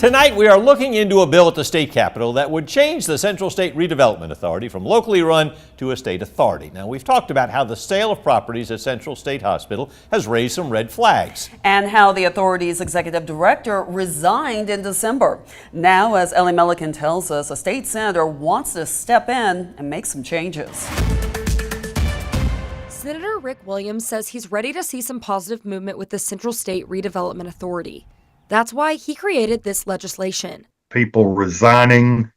Tonight, we are looking into a bill at the state capitol that would change the Central State Redevelopment Authority from locally run to a state authority. Now, we've talked about how the sale of properties at Central State Hospital has raised some red flags. And how the authority's executive director resigned in December. Now, as Ellie Milliken tells us, a state senator wants to step in and make some changes. Senator Rick Williams says he's ready to see some positive movement with the Central State Redevelopment Authority. That's why he created this legislation. People resigning,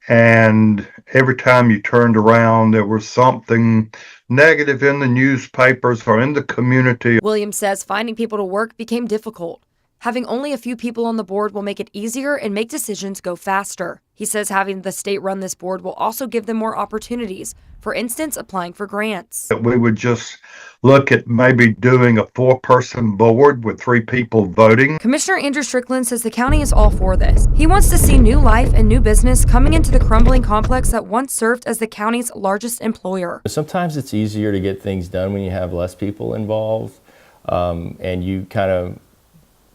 and every time you turned around, there was something negative in the newspapers or in the community. Williams says finding people to work became difficult. Having only a few people on the board will make it easier and make decisions go faster. He says having the state run this board will also give them more opportunities, for instance, applying for grants. We would just look at maybe doing a 4-person board with 3 people voting. Commissioner Andrew Strickland says the county is all for this. He wants to see new life and new business coming into the crumbling complex that once served as the county's largest employer. Sometimes it's easier to get things done when you have less people involved, and you kind of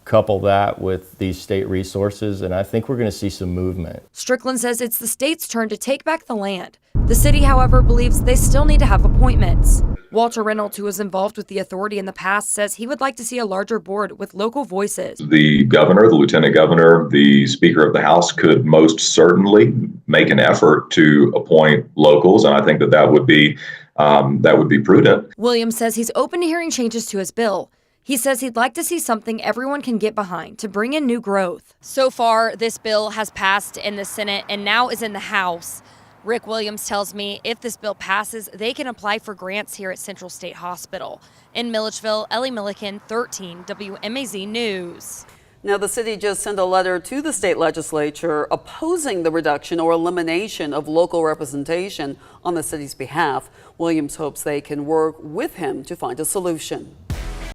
couple that with these state resources, and I think we're going to see some movement. Strickland says it's the state's turn to take back the land. The city, however, believes they still need to have appointments. Walter Reynolds, who was involved with the authority in the past, says he would like to see a larger board with local voices. The governor, the lieutenant governor, the speaker of the house could most certainly make an effort to appoint locals, and I think that would be prudent. Williams says he's open to hearing changes to his bill. He says he'd like to see something everyone can get behind to bring in new growth. So far, this bill has passed in the Senate and now is in the House. Rick Williams tells me if this bill passes, they can apply for grants here at Central State Hospital. In Milledgeville, Ellie Milliken, 13 WMAZ News. Now, the city just sent a letter to the state legislature opposing the reduction or elimination of local representation on the city's behalf. Williams hopes they can work with him to find a solution.